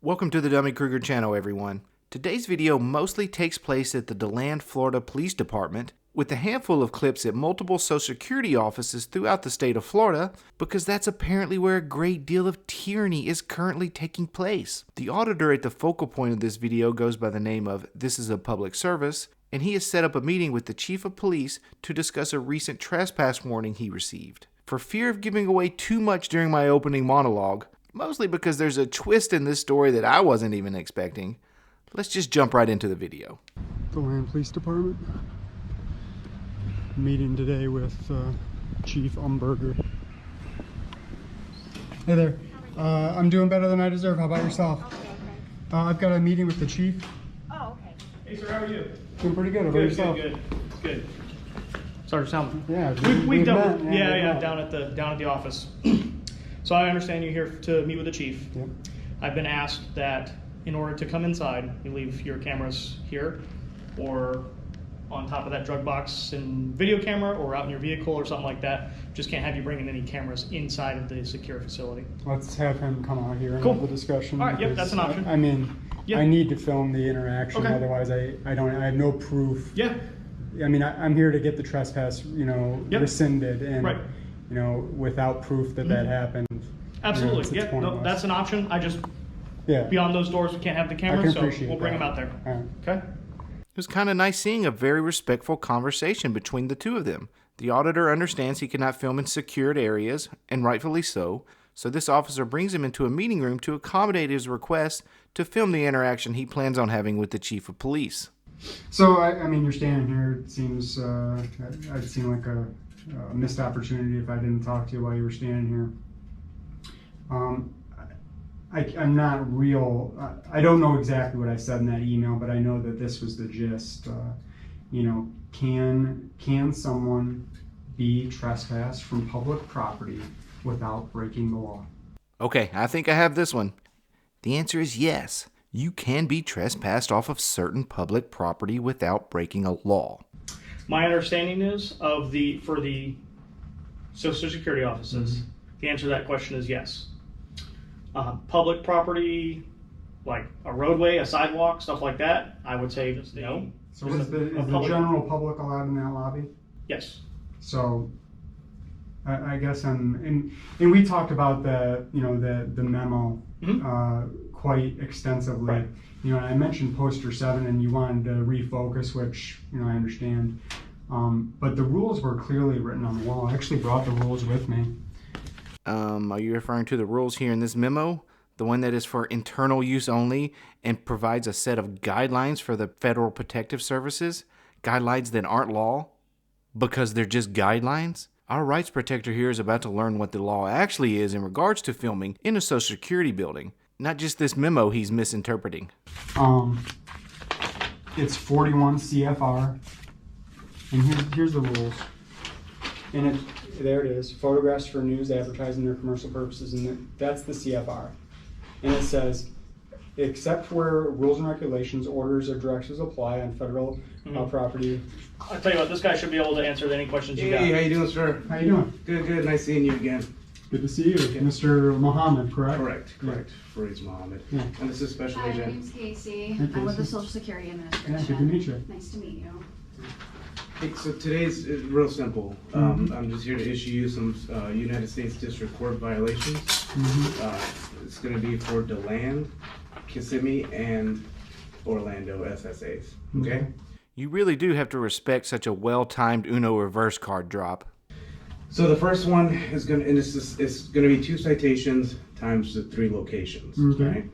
Welcome to the thedummykruger channel, everyone. Today's video mostly takes place at the DeLand, Florida Police Department, with a handful of clips at multiple Social Security offices throughout the state of Florida, because that's apparently where a great deal of tyranny is currently taking place. The auditor at the focal point of this video goes by the name of This Is a Public Service, and he has set up a meeting with the Chief of Police to discuss a recent trespass warning he received. For fear of giving away too much during my opening monologue, mostly because there's a twist in this story that I wasn't even expecting, let's just jump right into the video. DeLand Police Department. Meeting today with Chief Umberger. Hey there. I'm doing better than I deserve. How about yourself? Okay. I've got a meeting with the chief. Oh, okay. Hey sir, how are you? Doing pretty good. How about yourself? Good. Sergeant Salmon. Yeah, We've dealt met. with, down at the office. So I understand you're here to meet with the chief. Yep. I've been asked that in order to come inside, you leave your cameras here or on top of that drug box and video camera or out in your vehicle or something like that. Just can't have you bringing any cameras inside of the secure facility. Let's have him come out here and Cool. have the discussion. All right, yep, that's an option. I mean, Yep. I need to film the interaction. Okay. Otherwise I have no proof. Yeah. I mean, I'm here to get the trespass, Yep. rescinded, and Right. without proof that that happened. Absolutely. it's Yeah. No, pointless. that's an option. I just Yeah. beyond those doors we can't have the I cameras, can so appreciate we'll bring that. them out there. All right. Okay. It was kind of nice seeing a very respectful conversation between the two of them. The auditor understands he cannot film in secured areas, and rightfully so this officer brings him into a meeting room to accommodate his request to film the interaction he plans on having with the Chief of Police. So, I mean, you're standing here. It seems, I'd seem like a missed opportunity if I didn't talk to you while you were standing here. I'm not real, I don't know exactly what I said in that email, but I know that this was the gist. Can someone be trespassed from public property without breaking the law? Okay, I think I have this one. The answer is yes. You can be trespassed off of certain public property without breaking a law. My understanding is for the Social Security offices, the answer to that question is yes. Public property, like a roadway, a sidewalk, stuff like that, I would say no. So is the general public allowed in that lobby? Yes. So I guess and we talked about the memo quite extensively. Right. I mentioned poster 7 and you wanted to refocus, which I understand. But the rules were clearly written on the wall. I actually brought the rules with me. Are you referring to the rules here in this memo? The one that is for internal use only and provides a set of guidelines for the Federal Protective Services? Guidelines that aren't law? Because they're just guidelines? Our rights protector here is about to learn what the law actually is in regards to filming in a Social Security building. Not just this memo he's misinterpreting. It's 41 CFR. And here's the rules. And there it is. Photographs for news, advertising, or commercial purposes. And that's the CFR. And it says, except where rules and regulations, orders, or directives apply on federal property. I'll tell you what, this guy should be able to answer any questions you got. Hey, how you doing, sir? How you doing? Good. Nice seeing you again. Good to see you. Mr. Mohammed, correct? Correct. Fariz Mohammed. Yeah. And this is Special Hi, my Agent. name's Casey. Hi, I'm with the Casey. Social Security Yeah, Administration. good to meet you. Nice to meet you. Hey, so today's real simple. I'm just here to issue you some United States District Court violations. It's going to be for DeLand, Kissimmee, and Orlando SSAs. Okay? You really do have to respect such a well-timed Uno reverse card drop. So the first one is going to, and it's going to be 2 citations times the 3 locations. Okay?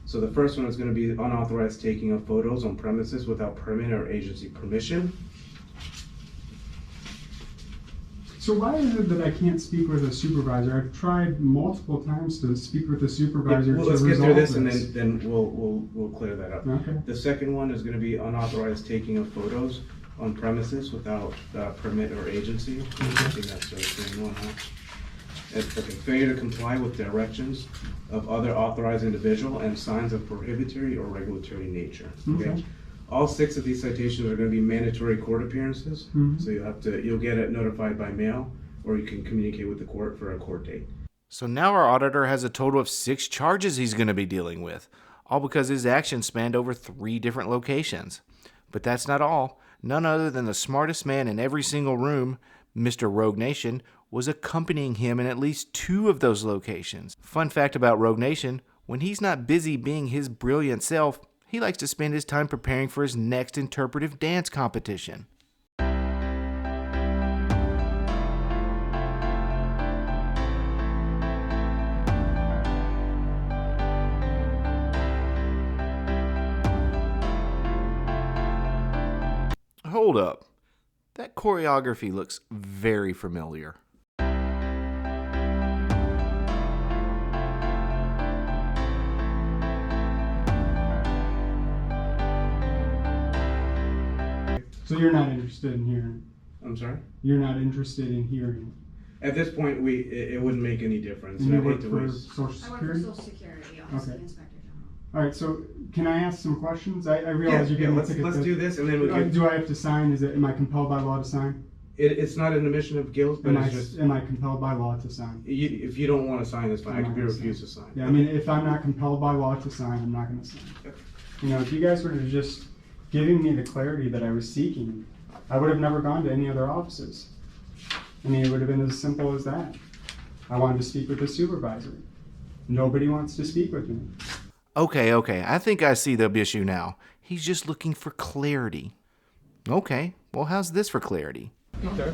So the first one is going to be unauthorized taking of photos on premises without permit or agency permission. So why is it that I can't speak with a supervisor? I've tried multiple times to speak with a supervisor. Well, to let's get through resolve this and then we'll clear that up. Okay. The second one is going to be unauthorized taking of photos on premises without permit or agency. I think that's the same one, huh? It's okay. Failure to comply with directions of other authorized individual and signs of prohibitory or regulatory nature. Okay. All 6 of these citations are going to be mandatory court appearances. So you'll get it notified by mail, or you can communicate with the court for a court date. So now our auditor has a total of 6 charges he's going to be dealing with. all because his actions spanned over 3 different locations. But that's not all. None other than the smartest man in every single room, Mr. Rogue Nation, was accompanying him in at least 2 of those locations. Fun fact about Rogue Nation, when he's not busy being his brilliant self, he likes to spend his time preparing for his next interpretive dance competition. Hold up. That choreography looks very familiar. So you're not interested in hearing? I'm sorry? You're not interested in hearing? At this point, it wouldn't make any difference. And you I'd hate work to for waste- Social I work for Security? Social Security, Office of Okay. the Inspector General. All right, so can I ask some questions? I Yeah, realize you're yeah, getting a let's ticket. do this, and then we can. Do I have to sign? Am I compelled by law to sign? It's not an admission of guilt, but it's just Am I compelled by law to sign? if you don't want to sign, it's fine. I I'm can not be gonna refused to sign. Yeah, I mean, if I'm not compelled by law to sign, I'm not gonna sign. You know, if you guys were to just giving me the clarity that I was seeking, I would have never gone to any other offices. I mean, it would have been as simple as that. I wanted to speak with the supervisor. Nobody wants to speak with me. Okay, I think I see the issue now. He's just looking for clarity. Okay, well, how's this for clarity? Sir,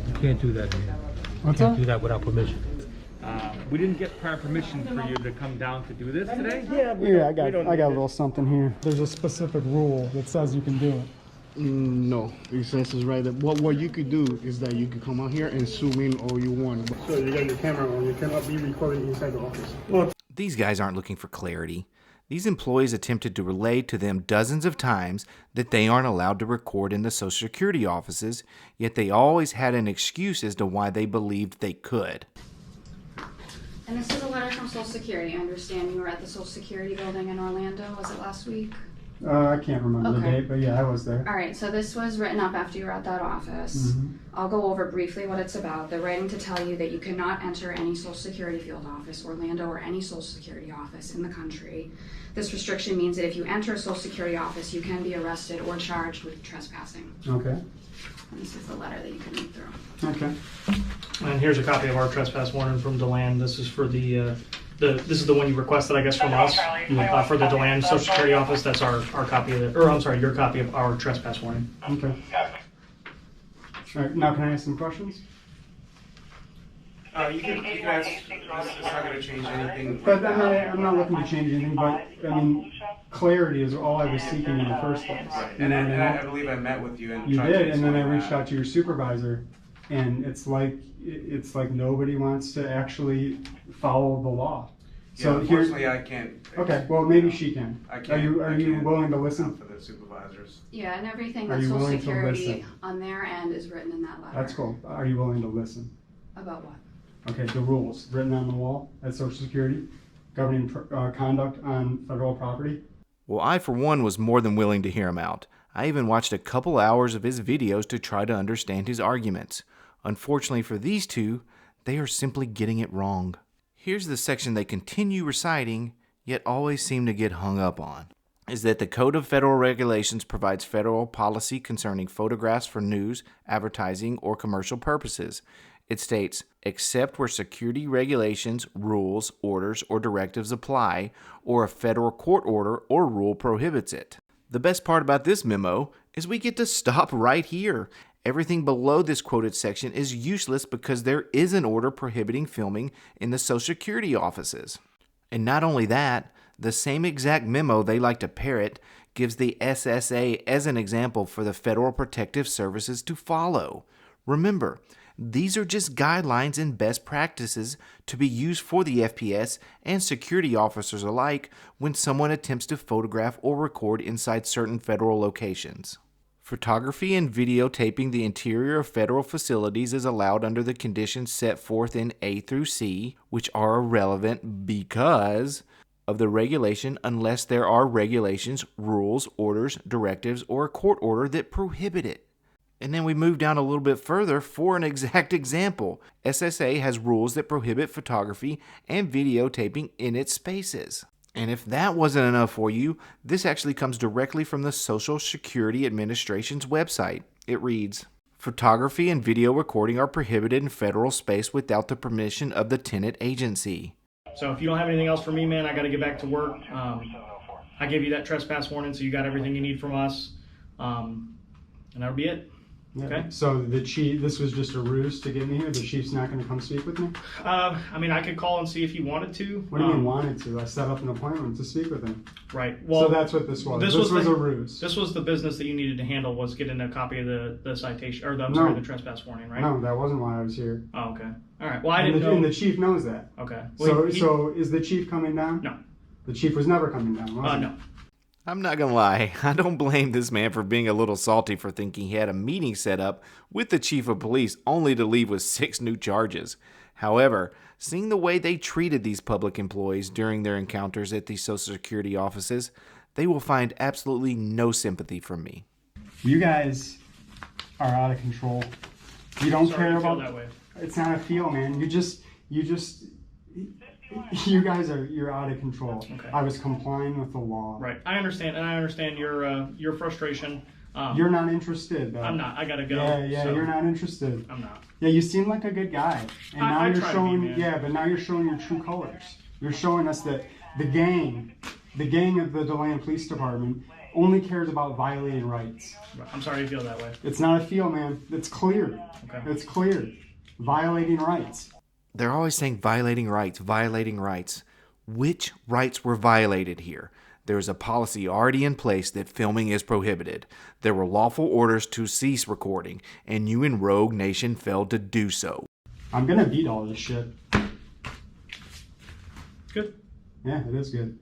you can't do that here. What's Can't that? do that without permission. We didn't get prior permission for you to come down to do this today? Yeah, I got a little something here. There's a specific rule that says you can do it. No, it says it's right. What you could do is that you could come out here and zoom in all you want. So you got your camera on. You cannot be recording inside the office. These guys aren't looking for clarity. These employees attempted to relay to them dozens of times that they aren't allowed to record in the Social Security offices, yet they always had an excuse as to why they believed they could. And this is a letter from Social Security. I understand you were at the Social Security building in Orlando, was it last week? I can't remember the Okay. date, but yeah, I was there. All right, so this was written up after you were at that office. I'll go over briefly what it's about. They're writing to tell you that you cannot enter any Social Security field office, Orlando, or any Social Security office in the country. This restriction means that if you enter a Social Security office, you can be arrested or charged with trespassing. Okay. And this is the letter that you can read through. Okay. And here's a copy of our trespass warrant from DeLand. This is for this is the one you requested, I guess, from us for the DeLand Social Security office. That's our copy of it, or I'm sorry, your copy of our trespass warning. Okay. All right. Now, can I ask some questions? You can ask. It's not going to change anything. But I'm not looking to change anything. But I mean, clarity is all I was seeking in the first place. And I believe I met with you and You tried to did, and then I explain reached that. out to your supervisor, and it's like nobody wants to actually follow the law. Yeah, So unfortunately, here, I can't. Okay, well maybe she can. I can't. Are you can't willing to account listen? for the supervisors? Yeah, and everything Are that you Social willing to Security listen? on their end is written in that letter. That's cool. Are you willing to listen? About what? Okay, the rules written on the wall at Social Security governing conduct on federal property. Well, I, for one, was more than willing to hear him out. I even watched a couple hours of his videos to try to understand his arguments. Unfortunately for these two, they are simply getting it wrong. Here's the section they continue reciting, yet always seem to get hung up on. Is that the Code of Federal Regulations provides federal policy concerning photographs for news, advertising, or commercial purposes. It states, except where security regulations, rules, orders, or directives apply, or a federal court order or rule prohibits it. The best part about this memo is we get to stop right here. Everything below this quoted section is useless because there is an order prohibiting filming in the Social Security offices. And not only that, the same exact memo they like to parrot gives the SSA as an example for the Federal Protective Services to follow. Remember, these are just guidelines and best practices to be used for the FPS and security officers alike when someone attempts to photograph or record inside certain federal locations. Photography and videotaping the interior of federal facilities is allowed under the conditions set forth in A through C, which are irrelevant because of the regulation unless there are regulations, rules, orders, directives, or a court order that prohibit it. And then we move down a little bit further for an exact example. SSA has rules that prohibit photography and videotaping in its spaces. And if that wasn't enough for you, this actually comes directly from the Social Security Administration's website. It reads, photography and video recording are prohibited in federal space without the permission of the tenant agency. So if you don't have anything else for me, man, I got to get back to work. I gave you that trespass warning, so you got everything you need from us. And that'll be it. Yeah. Okay. So the chief, this was just a ruse to get me here? The chief's not going to come speak with me? I mean, I could call and see if he wanted to. What do you mean wanted to? I set up an appointment to speak with him. Right. Well, So that's what this was. This was a ruse. This was the business that you needed to handle, was getting a copy of the citation, or the trespass warning, right? No, that wasn't why I was here. Oh, okay. All right. Well, I didn't know. And the chief knows that. Okay. So, Well, so is the chief coming down? No. The chief was never coming down, was he? No. I'm not gonna lie, I don't blame this man for being a little salty for thinking he had a meeting set up with the chief of police only to leave with 6 new charges. However, seeing the way they treated these public employees during their encounters at these Social Security offices, they will find absolutely no sympathy from me. You guys are out of control. You don't Sorry care you feel about that way. It's not a feel, man. You're out of control. Okay. I was complying with the law. Right. I understand, and I understand your frustration. You're not interested, though. I'm not. I gotta go. Yeah, so you're not interesed. I'm not. Yeah, you seem like a good guy, and now I you're try to be, showing. man. Yeah, but now you're showing your true colors. You're showing us that the gang of the DeLand Police Department only cares about violating rights. I'm sorry you feel that way. It's not a feel, man. It's clear. Okay. It's clear. Violating rights. They're always saying violating rights, violating rights. Which rights were violated here? There is a policy already in place that filming is prohibited. There were lawful orders to cease recording, and you in Rogue Nation failed to do so. I'm gonna beat all this shit. Good. Yeah, it is good.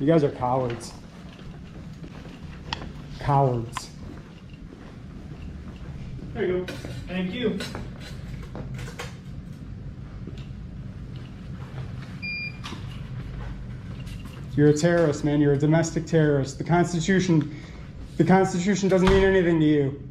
You guys are cowards. Cowards. There you go. Thank you. You're a terrorist, man. You're a domestic terrorist. The Constitution doesn't mean anything to you.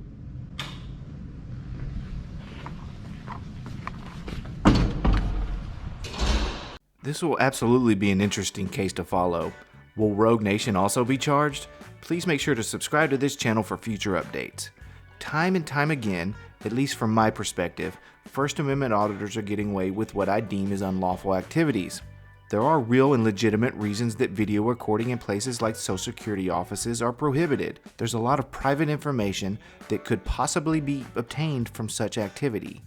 This will absolutely be an interesting case to follow. Will Rogue Nation also be charged? Please make sure to subscribe to this channel for future updates. Time and time again, at least from my perspective, First Amendment auditors are getting away with what I deem as unlawful activities. There are real and legitimate reasons that video recording in places like Social Security offices are prohibited. There's a lot of private information that could possibly be obtained from such activity.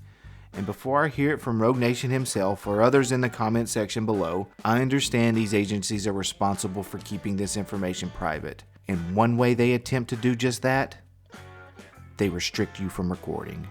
And before I hear it from Rogue Nation himself or others in the comment section below, I understand these agencies are responsible for keeping this information private. And one way they attempt to do just that, they restrict you from recording.